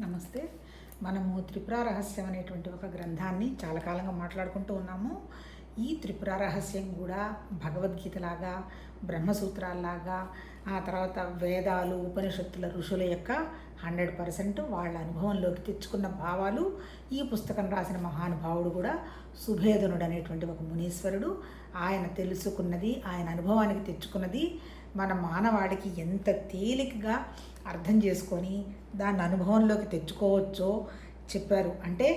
నమస్తే. మనము త్రిపుర రహస్యం అనేటువంటి ఒక గ్రంథాన్ని చాలా కాలంగా మాట్లాడుకుంటూ ఉన్నాము. ఈ త్రిపుర రహస్యం కూడా భగవద్గీతలాగా, బ్రహ్మసూత్రాల్లాగా, ఆ తర్వాత వేదాలు, ఉపనిషత్తుల ఋషుల యొక్క 100% వాళ్ళ అనుభవంలోకి తెచ్చుకున్న భావాలు. ఈ పుస్తకం రాసిన మహానుభావుడు కూడా సుభేదనుడు అనేటువంటి ఒక మునీశ్వరుడు. ఆయన తెలుసుకున్నది, ఆయన అనుభవానికి తెచ్చుకున్నది మన మానవాడికి ఎంత తేలికగా అర్థం చేసుకొని దాన్ని అనుభవంలోకి తెచ్చుకోవచ్చో చెప్పారు. అంటే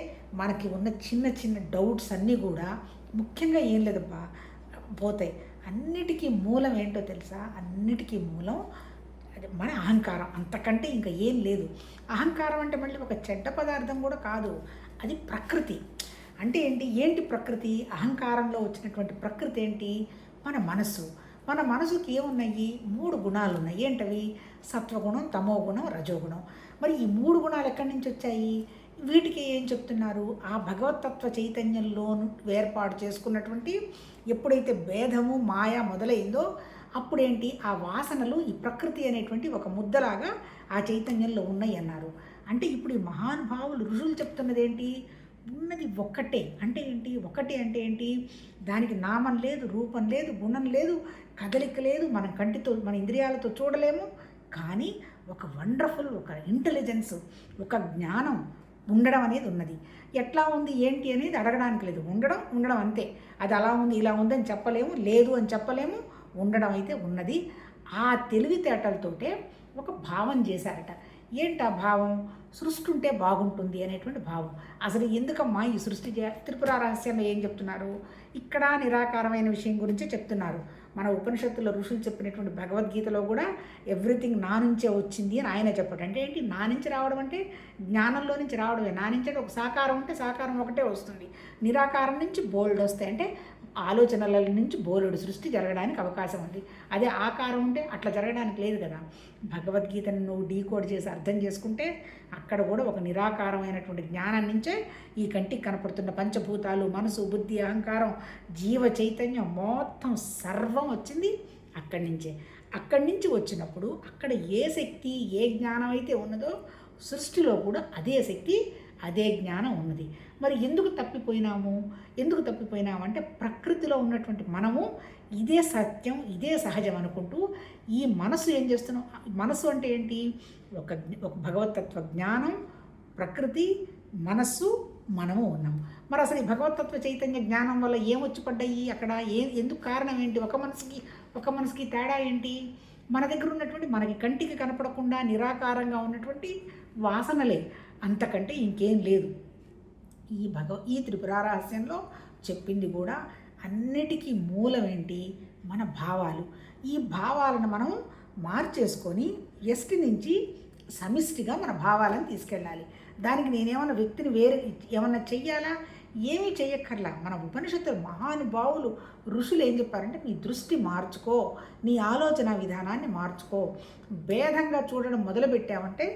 మనకి ఉన్న చిన్న చిన్న డౌట్స్ అన్నీ కూడా ముఖ్యంగా ఏం లేదబ్బా పోతాయి. అన్నిటికీ మూలం ఏంటో తెలుసా? అన్నిటికీ మూలం మన అహంకారం. అంతకంటే ఇంకా ఏం లేదు. అహంకారం అంటే మళ్ళీ ఒక చెడ్డ పదార్థం కూడా కాదు, అది ప్రకృతి. అంటే ఏంటి ప్రకృతి? అహంకారంలో వచ్చినటువంటి ప్రకృతి ఏంటి? మన మనసు. మన మనసుకి ఏమున్నాయి? 3 గుణాలు ఉన్నాయి. ఏంటవి? సత్వగుణం, తమోగుణం, రజోగుణం. మరి ఈ 3 గుణాలు ఎక్కడి నుంచి వచ్చాయి? వీటికి ఏం చెప్తున్నారు? ఆ భగవతత్వ చైతన్యంలో ఏర్పాటు చేసుకున్నటువంటి ఎప్పుడైతే భేదము మాయ మొదలైందో అప్పుడేంటి? ఆ వాసనలు ఈ ప్రకృతి అనేటువంటి ఒక ముద్దలాగా ఆ చైతన్యంలో ఉన్నాయి అన్నారు. అంటే ఇప్పుడు ఈ మహానుభావులు ఋషులు చెప్తున్నది ఏంటి? ఉన్నది ఒక్కటే. అంటే ఏంటి? ఒకటి అంటే ఏంటి? దానికి నామం లేదు, రూపం లేదు, గుణం లేదు, కదలిక లేదు, మన కంటితో మన ఇంద్రియాలతో చూడలేము. కానీ ఒక వండర్ఫుల్, ఒక ఇంటెలిజెన్స్, ఒక జ్ఞానం ఉండడం అనేది ఉన్నది. ఎట్లా ఉంది ఏంటి అనేది అడగడానికి లేదు. ఉండడం అంతే. అది అలా ఉంది ఇలా ఉంది అని చెప్పలేము, లేదు అని చెప్పలేము. ఉండడం అయితే ఉన్నది. ఆ తెలివితేటలతోటే ఒక భావం చేశారట. ఏంటి ఆ భావం? సృష్టి ఉంటే బాగుంటుంది అనేటువంటి భావం. అసలు ఎందుకమ్మా ఈ సృష్టి త్రిపుర రహస్యంలో ఏం చెప్తున్నారు? ఇక్కడ నిరాకారమైన విషయం గురించే చెప్తున్నారు. మన ఉపనిషత్తుల్లో ఋషులు చెప్పినటువంటి భగవద్గీతలో కూడా ఎవ్రీథింగ్ నా నుంచే వచ్చింది అని ఆయన చెప్పాడు. అంటే ఏంటి? నా నుంచి రావడం అంటే జ్ఞానంలో నుంచి రావడమే. నా నుంచి అంటే ఒక సాకారం ఉంటే సాకారం ఒకటే వస్తుంది. నిరాకారం నుంచి బోల్డ్ వస్తాయి. అంటే ఆలోచనల నుంచి బోలుడు సృష్టి జరగడానికి అవకాశం ఉంది. అదే ఆకారం ఉంటే అట్లా జరగడానికి లేదు కదా. భగవద్గీతను నువ్వు డీకోడ్ చేసి అర్థం చేసుకుంటే అక్కడ కూడా ఒక నిరాకారమైనటువంటి జ్ఞానం నుంచే ఈ కంటికి కనపడుతున్న పంచభూతాలు, మనసు, బుద్ధి, అహంకారం, జీవ చైతన్యం మొత్తం సర్వం వచ్చింది అక్కడి నుంచే. అక్కడి నుంచి వచ్చినప్పుడు అక్కడ ఏ శక్తి, ఏ జ్ఞానం అయితే ఉన్నదో సృష్టిలో కూడా అదే శక్తి, అదే జ్ఞానం ఉన్నది. మరి ఎందుకు తప్పిపోయినామంటే ప్రకృతిలో ఉన్నటువంటి మనము ఇదే సత్యం, ఇదే సహజం అనుకుంటూ ఈ మనసు ఏం చేస్తున్నాం? మనసు అంటే ఏంటి? ఒక భగవతత్వ జ్ఞానం, ప్రకృతి, మనస్సు, మనము ఉన్నాము. మరి అసలు ఈ భగవతత్వ చైతన్య జ్ఞానం వల్ల ఏమొచ్చి పడ్డాయి అక్కడ? ఎందుకు కారణం ఏంటి? ఒక మనసుకి తేడా ఏంటి? మన దగ్గర ఉన్నటువంటి మనకి కంటికి కనపడకుండా నిరాకారంగా ఉన్నటువంటి వాసనలే, అంతకంటే ఇంకేం లేదు. ఈ త్రిపుర రహస్యంలో చెప్పింది కూడా అన్నిటికీ మూలం ఏంటి? మన భావాలు. ఈ భావాలను మనం మార్చేసుకొని ఎస్టి నుంచి సమిష్టిగా మన భావాలను తీసుకెళ్ళాలి. దానికి నేనేమన్నా వ్యక్తిని వేరే ఏమన్నా చెయ్యాలా? ఏమీ చెయ్యక్కర్లా. మన ఉపనిషత్తులు మహానుభావులు ఋషులు ఏం చెప్పారంటే నీ దృష్టి మార్చుకో, నీ ఆలోచన విధానాన్ని మార్చుకో. భేదంగా చూడడం మొదలుపెట్టామంటే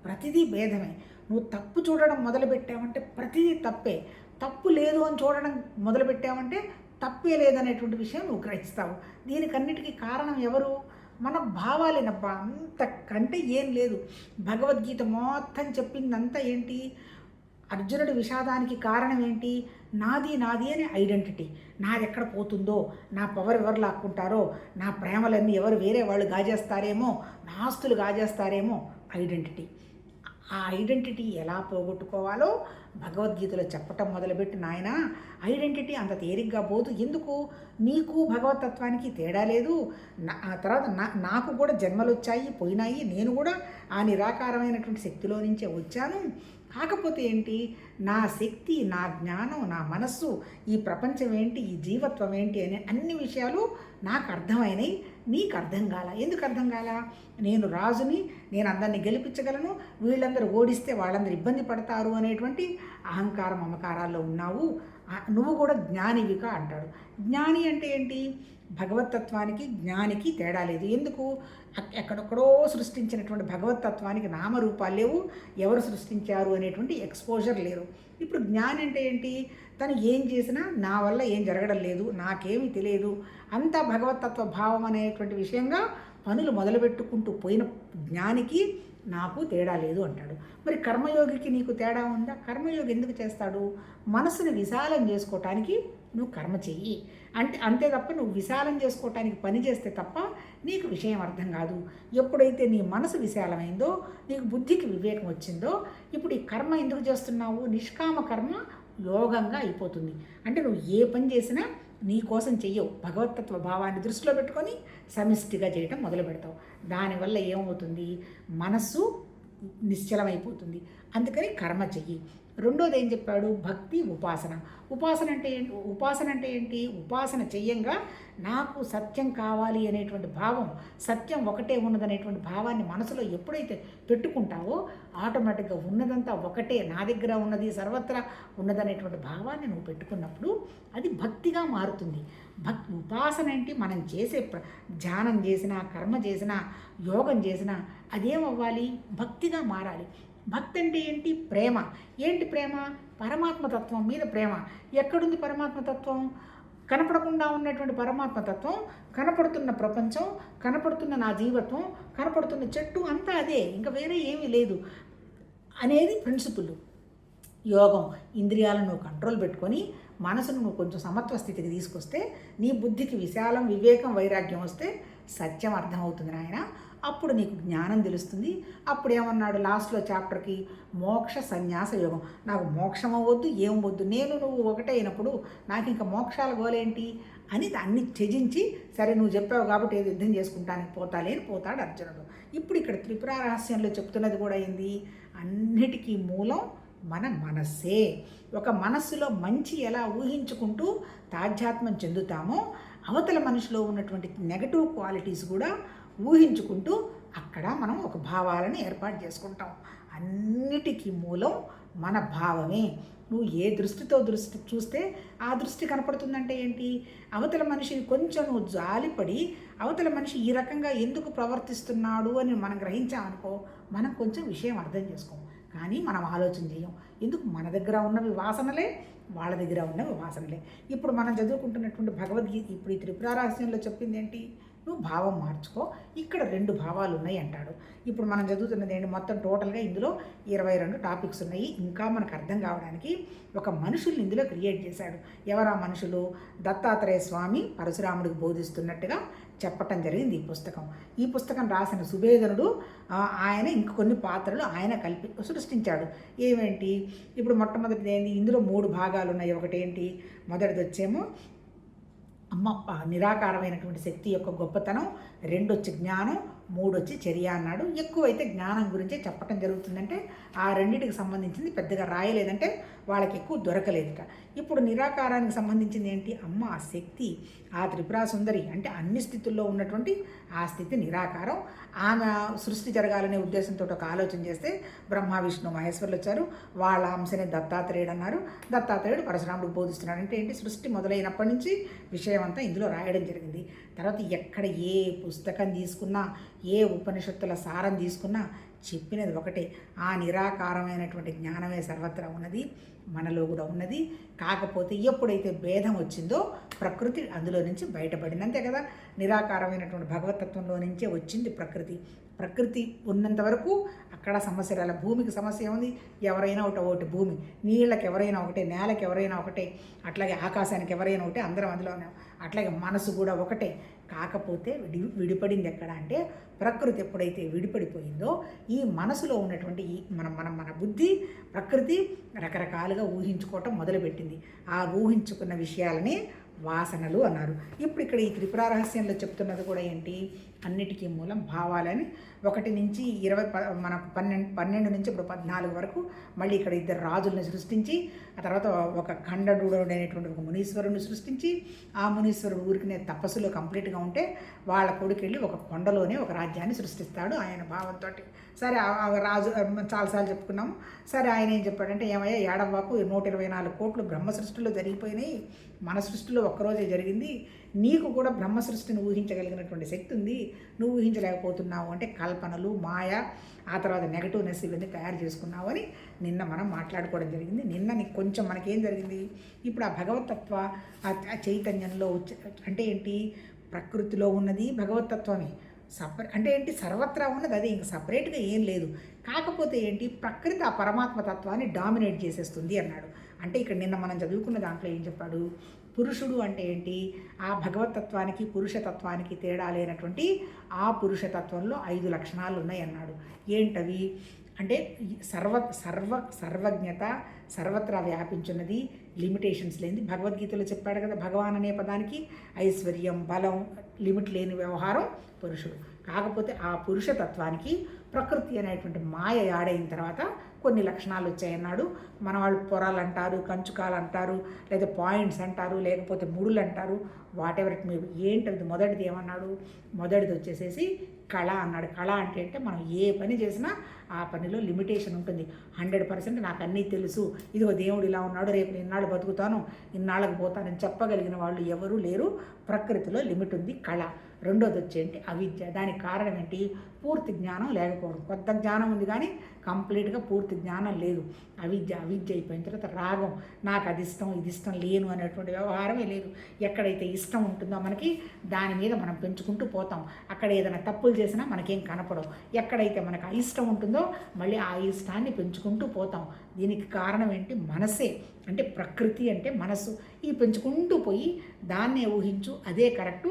ప్రతిదీ భేదమే. నువ్వు తప్పు చూడడం మొదలుపెట్టావంటే ప్రతిదీ తప్పే. తప్పు లేదు అని చూడడం మొదలుపెట్టావంటే తప్పే లేదనేటువంటి విషయం నువ్వు గ్రహిస్తావు. దీనికన్నిటికీ కారణం ఎవరు? మన భావాలేనబ్బా. అంతకంటే ఏం లేదు. భగవద్గీత మొత్తం చెప్పిందంతా ఏంటి? అర్జునుడి విషాదానికి కారణం ఏంటి? నాది అని ఐడెంటిటీ. నాది ఎక్కడ పోతుందో, నా పవర్ ఎవరు లాక్కుంటారో, నా ప్రేమలన్నీ ఎవరు వేరే వాళ్ళు గాజేస్తారేమో, నా ఆస్తులు గాజేస్తారేమో, ఐడెంటిటీ. ఆ ఐడెంటిటీ ఎలా పోగొట్టుకోవాలో భగవద్గీతలో చెప్పటం మొదలుపెట్టి నాయన ఐడెంటిటీ అంత తేలిగ్గా పోదు. ఎందుకు? నీకు భగవతత్వానికి తేడా లేదు. ఆ తర్వాత నాకు కూడా జన్మలు వచ్చాయి, పోయినాయి. నేను కూడా ఆ నిరాకారమైనటువంటి శక్తిలో నుంచే వచ్చాను. కాకపోతే ఏంటి? నా శక్తి, నా జ్ఞానం, నా మనస్సు, ఈ ప్రపంచం ఏంటి, ఈ జీవత్వం ఏంటి అనే అన్ని విషయాలు నాకు అర్థమైనవి, నీకు అర్థం కాల. ఎందుకు అర్థం కాల? నేను రాజుని, నేను అందరినీ గెలిపించగలను, వీళ్ళందరూ ఓడిస్తే వాళ్ళందరూ ఇబ్బంది పడతారు అనేటువంటి అహంకార మమకారాల్లో ఉన్నావు. నువ్వు కూడా జ్ఞానివిగా అంటాడు. జ్ఞాని అంటే ఏంటి? భగవతత్వానికి జ్ఞానికి తేడా లేదు. ఎందుకు? ఎక్కడెక్కడో సృష్టించినటువంటి భగవతత్వానికి నామరూపాలు లేవు, ఎవరు సృష్టించారు అనేటువంటి ఎక్స్పోజర్ లేరు. ఇప్పుడు జ్ఞాని అంటే ఏంటి? తను ఏం చేసినా నా వల్ల ఏం జరగడం లేదు, నాకేమీ తెలియదు, అంతా భగవతత్వ భావం అనేటువంటి విషయంగా పనులు మొదలుపెట్టుకుంటూ పోయిన జ్ఞానికి నాకు తేడా లేదు అంటాడు. మరి కర్మయోగికి నీకు తేడా ఉందా? కర్మయోగి ఎందుకు చేస్తాడు? మనసుని విశాలం చేసుకోవటానికి నువ్వు కర్మ చెయ్యి అంటే అంతే తప్ప నువ్వు విశాలం చేసుకోవటానికి పని చేస్తే తప్ప నీకు విషయం అర్థం కాదు. ఎప్పుడైతే నీ మనసు విశాలమైందో, నీకు బుద్ధికి వివేకం వచ్చిందో, ఇప్పుడు ఈ కర్మ ఎందుకు చేస్తున్నావు? నిష్కామ కర్మ యోగంగా అయిపోతుంది. అంటే నువ్వు ఏ పని చేసినా నీ కోసం చెయ్యవు, భగవతత్వ భావాన్ని దృష్టిలో పెట్టుకొని సమిష్టిగా చేయటం మొదలు పెడతావు. దానివల్ల ఏమవుతుంది? మనస్సు నిశ్చలమైపోతుంది. అందుకని కర్మ చెయ్యి. రెండోది ఏం చెప్పాడు? భక్తి, ఉపాసన. ఉపాసన అంటే ఏంటి? ఉపాసన చెయ్యంగా నాకు సత్యం కావాలి అనేటువంటి భావం, సత్యం ఒకటే ఉన్నదనేటువంటి భావాన్ని మనసులో ఎప్పుడైతే పెట్టుకుంటావో ఆటోమేటిక్గా ఉన్నదంతా ఒకటే, నా దగ్గర ఉన్నది సర్వత్రా ఉన్నదనేటువంటి భావాన్ని నువ్వు పెట్టుకున్నప్పుడు అది భక్తిగా మారుతుంది. ఉపాసన ఏంటి? మనం చేసే ధ్యానం చేసినా, కర్మ చేసినా, యోగం చేసినా అదేమవ్వాలి? భక్తిగా మారాలి. భక్తి అంటే ఏంటి? ప్రేమ. ఏంటి ప్రేమ? పరమాత్మతత్వం మీద ప్రేమ. ఎక్కడుంది పరమాత్మతత్వం? కనపడకుండా ఉన్నటువంటి పరమాత్మతత్వం, కనపడుతున్న ప్రపంచం, కనపడుతున్న నా జీవత్వం, కనపడుతున్న చెట్టు అంతా అదే, ఇంకా వేరే ఏమీ లేదు అనేది ప్రిన్సిపుల్. యోగం ఇంద్రియాలను నువ్వు కంట్రోల్ పెట్టుకొని మనసును నువ్వు కొంచెం సమత్వ స్థితికి తీసుకొస్తే, నీ బుద్ధికి విశాలం, వివేకం, వైరాగ్యం వస్తే సత్యం అర్థమవుతుంది నాయన. అప్పుడు నీకు జ్ఞానం తెలుస్తుంది. అప్పుడు ఏమన్నాడు లాస్ట్లో చాప్టర్కి? మోక్ష సన్యాస యోగం. నాకు మోక్షం అవ్వద్దు, ఏం వద్దు, నేను నువ్వు ఒకటే అయినప్పుడు నాకు ఇంకా మోక్షాల గోలేంటి అని అన్ని త్యజించి, సరే నువ్వు చెప్పావు కాబట్టి ఏది యుద్ధం చేసుకుంటానికి పోతాలే అని పోతాడు అర్జునుడు. ఇప్పుడు ఇక్కడ త్రిపుర రహస్యంలో చెప్తున్నది కూడా ఏంది? అన్నిటికీ మూలం మన మనస్సే. ఒక మనస్సులో మంచి ఎలా ఊహించుకుంటూ తాధ్యాత్మం చెందుతామో, అవతల మనిషిలో ఉన్నటువంటి నెగటివ్ క్వాలిటీస్ కూడా ఊహించుకుంటూ అక్కడ మనం ఒక భావాలను ఏర్పాటు చేసుకుంటాం. అన్నిటికీ మూలం మన భావమే. నువ్వు ఏ దృష్టితో చూస్తే ఆ దృష్టి కనపడుతుందంటే ఏంటి? అవతల మనిషిని కొంచెం నువ్వు జాలిపడి అవతల మనిషి ఈ రకంగా ఎందుకు ప్రవర్తిస్తున్నాడు అని మనం గ్రహించామనుకో, మనం కొంచెం విషయం అర్థం చేసుకోం. కానీ మనం ఆలోచన చేయం. ఎందుకు? మన దగ్గర ఉన్నవి వాసనలే, వాళ్ళ దగ్గర ఉన్నవి వాసనలే. ఇప్పుడు మనం చదువుకుంటున్నటువంటి భగవద్గీత ఇప్పుడు ఈ త్రిపుర రహస్యంలో చెప్పింది ఏంటి? నువ్వు భావం మార్చుకో, ఇక్కడ 2 భావాలు ఉన్నాయి అంటాడు. ఇప్పుడు మనం చదువుతున్నది ఏంటి? మొత్తం టోటల్గా ఇందులో 22 టాపిక్స్ ఉన్నాయి. ఇంకా మనకు అర్థం కావడానికి ఒక మనుషుల్ని ఇందులో క్రియేట్ చేశాడు. ఎవరా మనుషులు? దత్తాత్రేయ స్వామి పరశురాముడికి బోధిస్తున్నట్టుగా చెప్పటం జరిగింది ఈ పుస్తకం రాసిన సుభేదనుడు ఆయన ఇంకొన్ని పాత్రలు ఆయన సృష్టించాడు. ఏమేంటి? ఇప్పుడు మొట్టమొదటిది ఏంటి? ఇందులో 3 భాగాలు ఉన్నాయి. ఒకటేంటి? మొదటిది వచ్చేమో నిరాకారమైనటువంటి శక్తి యొక్క గొప్పతనం, 2 వచ్చి జ్ఞానం, 3 వచ్చి చర్య అన్నాడు. ఎక్కువైతే జ్ఞానం గురించే చెప్పటం జరుగుతుందంటే ఆ రెండింటికి సంబంధించింది పెద్దగా రాయలేదంటే వాళ్ళకి ఎక్కువ దొరకలేదుట. ఇప్పుడు నిరాకారానికి సంబంధించింది ఏంటి? ఆ శక్తి, ఆ త్రిపురా సుందరి అంటే అన్ని స్థితుల్లో ఉన్నటువంటి ఆ స్థితి నిరాకారం. ఆమె సృష్టి జరగాలనే ఉద్దేశంతో ఒక ఆలోచన చేస్తే బ్రహ్మ విష్ణు మహేశ్వరులు వచ్చారు. వాళ్ళ అంశనే దత్తాత్రేయుడు అన్నారు. దత్తాత్రేయుడు పరశురాముడికి బోధిస్తున్నాడు. అంటే ఏంటి? సృష్టి మొదలైనప్పటి నుంచి విషయం అంతా ఇందులో రాయడం జరిగింది. తర్వాత ఎక్కడ ఏ పుస్తకం తీసుకున్నా, ఏ ఉపనిషత్తుల సారం తీసుకున్నా చెప్పినది ఒకటే, ఆ నిరాకారమైనటువంటి జ్ఞానమే సర్వత్రా ఉన్నది, మనలో కూడా ఉన్నది. కాకపోతే ఎప్పుడైతే భేదం వచ్చిందో ప్రకృతి అందులో నుంచి బయటపడింది. అంతే కదా? నిరాకారమైనటువంటి భగవతత్వంలో నుంచే వచ్చింది ప్రకృతి ఉన్నంత వరకు అక్కడ సమస్య రాల. భూమికి సమస్య ఉంది, ఎవరైనా ఒకటి భూమి, నీళ్ళకి ఎవరైనా ఒకటే, నేలకి ఎవరైనా ఒకటే, అట్లాగే ఆకాశానికి ఎవరైనా ఒకటే, అందరం అందులో ఉన్నాం. అట్లాగే మనసు కూడా ఒకటే. కాకపోతే విడిపడింది ఎక్కడ అంటే ప్రకృతి ఎప్పుడైతే విడిపడిపోయిందో ఈ మనసులో ఉన్నటువంటి మన బుద్ధి ప్రకృతి రకరకాలుగా ఊహించుకోవటం మొదలుపెట్టింది. ఆ ఊహించుకున్న విషయాలని వాసనలు అన్నారు. ఇప్పుడు ఇక్కడ ఈ త్రిపుర రహస్యంలో చెప్తున్నది కూడా ఏంటి? అన్నిటికీ మూలం భావాలని. 1 నుంచి 20 మనకు 12 నుంచి ఇప్పుడు 14 వరకు మళ్ళీ ఇక్కడ 2 రాజులను సృష్టించి, ఆ తర్వాత ఒక ఖండడు అనేటువంటి ఒక మునీశ్వరుని సృష్టించి, ఆ మునీశ్వరుడు ఊరికినే తపస్సులో కంప్లీట్గా ఉంటే వాళ్ళ కొడుకు వెళ్ళి ఒక కొండలోనే ఒక రాజ్యాన్ని సృష్టిస్తాడు ఆయన భావంతో. సరే ఆ రాజు చాలాసార్లు చెప్పుకున్నాము. సరే ఆయన ఏం చెప్పాడంటే, ఏమయ్యా ఏడవ్వాకు, 124 కోట్లు బ్రహ్మ సృష్టిలో జరిగిపోయినాయి, మన సృష్టిలో ఒక్కరోజే జరిగింది, నీకు కూడా బ్రహ్మ సృష్టిని ఊహించగలిగినటువంటి శక్తి ఉంది, నువ్వు ఊహించలేకపోతున్నావు అంటే కల్పనలు, మాయ, ఆ తర్వాత నెగటివ్నెస్ ఇవన్నీ తయారు చేసుకున్నావు అని నిన్న మనం మాట్లాడుకోవడం జరిగింది. నిన్న నీకు కొంచెం మనకేం జరిగింది? ఇప్పుడు ఆ భగవతత్వ ఆ చైతన్యంలో అంటే ఏంటి? ప్రకృతిలో ఉన్నది భగవతత్వమే, అంటే ఏంటి, సర్వత్రా ఉన్నది అదే, ఇంక సపరేట్గా ఏం లేదు. కాకపోతే ఏంటి, ప్రకృతి ఆ పరమాత్మ తత్వాన్ని డామినేట్ చేసేస్తుంది అన్నాడు. అంటే ఇక్కడ నిన్న మనం చదువుకున్న దాంట్లో ఏం చెప్పాడు, పురుషుడు అంటే ఏంటి, ఆ భగవతత్వానికి పురుషతత్వానికి తేడా లేనటువంటి ఆ పురుషతత్వంలో 5 లక్షణాలు ఉన్నాయి అన్నాడు. ఏంటవి అంటే సర్వజ్ఞత, సర్వత్రా వ్యాపించున్నది, లిమిటేషన్స్ లేనిది. భగవద్గీతలో చెప్పాడు కదా, భగవాన్ అనే పదానికి ఐశ్వర్యం, బలం, లిమిట్ లేని వ్యవహారం పురుషుడు. కాకపోతే ఆ పురుషతత్వానికి ప్రకృతి అనేటువంటి మాయ యాడైన తర్వాత కొన్ని లక్షణాలు వచ్చాయన్నాడు. మన వాళ్ళు పొరాలు అంటారు, కంచుకాలు అంటారు, లేదా పాయింట్స్ అంటారు, లేకపోతే ముడులు అంటారు, వాటెవర్ ఇట్ మే బి. ఏంటది మొదటిది ఏమన్నాడు, మొదటిది వచ్చేసేసి కళ అన్నాడు. కళ అంటే మనం ఏ పని చేసినా ఆ పనిలో లిమిటేషన్ ఉంటుంది. 100% నాకు అన్నీ తెలుసు, ఇదిగో దేవుడు ఇలా ఉన్నాడు, రేపు ఇన్నాళ్ళు బతుకుతాను, ఇన్నాళ్ళకి పోతానని చెప్పగలిగిన వాళ్ళు ఎవరూ లేరు. ప్రకృతిలో లిమిట్ ఉంది, కళ. రెండోది వచ్చేంటి అవిద్య. దానికి కారణం ఏంటి, పూర్తి జ్ఞానం లేకపోవడం. కొత్త జ్ఞానం ఉంది కానీ కంప్లీట్గా పూర్తి జ్ఞానం లేదు. అవిద్య అయిపోయిన తర్వాత రాగం, నాకు అది ఇష్టం ఇది ఇష్టం లేను అనేటువంటి వ్యవహారమే లేదు. ఎక్కడైతే ఇష్టం ఉంటుందో మనకి దాని మీద మనం పెంచుకుంటూ పోతాం. అక్కడ ఏదైనా తప్పులు చేసినా మనకేం కనపడవు. ఎక్కడైతే మనకు అయిష్టం ఉంటుందో మళ్ళీ ఆ ఇష్టాన్ని పెంచుకుంటూ పోతాం. దీనికి కారణం ఏంటి, మనసే. అంటే ప్రకృతి అంటే మనసు. ఈ పెంచుకుంటూ పోయి దాన్నే ఊహించు, అదే కరెక్టు,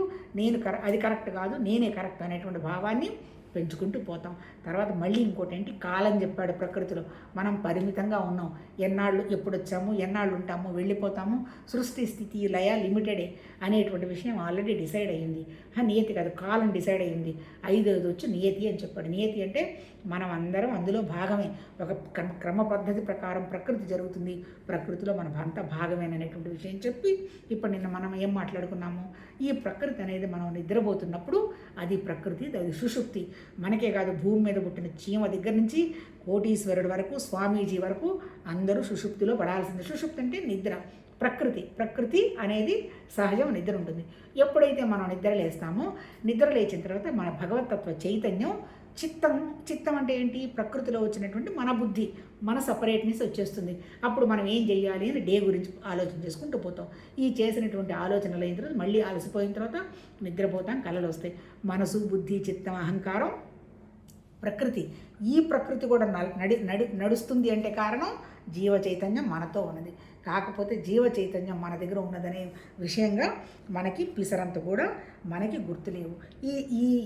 అది కరెక్ట్ కాదు, నేనే కరెక్ట్ అనేటువంటి భావాన్ని పెంచుకుంటూ పోతాం. తర్వాత మళ్ళీ ఇంకోటి ఏంటి, కాలం చెప్పాడు. ప్రకృతిలో మనం పరిమితంగా ఉన్నాం. ఎన్నాళ్ళు ఎప్పుడు వచ్చాము, ఎన్నాళ్ళు ఉంటాము, వెళ్ళిపోతాము. సృష్టి స్థితి లయ లిమిటెడే అనేటువంటి విషయం ఆల్రెడీ డిసైడ్ అయ్యింది. నియతి కాదు, కాలం డిసైడ్ అయ్యింది. 5వ వచ్చి నియతి అని చెప్పాడు. నియతి అంటే మనం అందరం అందులో భాగమే. ఒక క్రమ పద్ధతి ప్రకారం ప్రకృతి జరుగుతుంది, ప్రకృతిలో మన అంతా భాగమేననేటువంటి విషయం చెప్పి ఇప్పుడు నిన్న మనం ఏం మాట్లాడుకున్నాము, ఈ ప్రకృతి అనేది మనం నిద్రపోతున్నప్పుడు అది ప్రకృతి, అది సుషుప్తి. మనకే కాదు, భూమి మీద పుట్టిన చీమ దగ్గర నుంచి కోటీశ్వరుడు వరకు, స్వామీజీ వరకు అందరూ సుషుప్తిలో పడాల్సింది. సుషుప్తి అంటే నిద్ర. ప్రకృతి అనేది సహజం, నిద్ర ఉంటుంది. ఎప్పుడైతే మనం నిద్ర లేస్తామో, నిద్ర లేచిన తర్వాత మన భగవతత్వ చైతన్యం, చిత్తం అంటే ఏంటి, ప్రకృతిలో వచ్చినటువంటి మన బుద్ధి, మన సపరేట్నెస్ వచ్చేస్తుంది. అప్పుడు మనం ఏం చేయాలి అని డే గురించి ఆలోచన చేసుకుంటూ పోతాం. ఈ చేసినటువంటి ఆలోచనలు అయిన తర్వాత మళ్ళీ అలసిపోయిన తర్వాత నిద్రపోతాం, కళలు వస్తాయి. మనసు, బుద్ధి, చిత్తం, అహంకారం, ప్రకృతి. ఈ ప్రకృతి కూడా నడుస్తుంది అంటే కారణం జీవ చైతన్యం మనతో ఉన్నది. కాకపోతే జీవ చైతన్యం మన దగ్గర ఉన్నదనే విషయంగా మనకి పిసరంత కూడా మనకి గుర్తులేవు.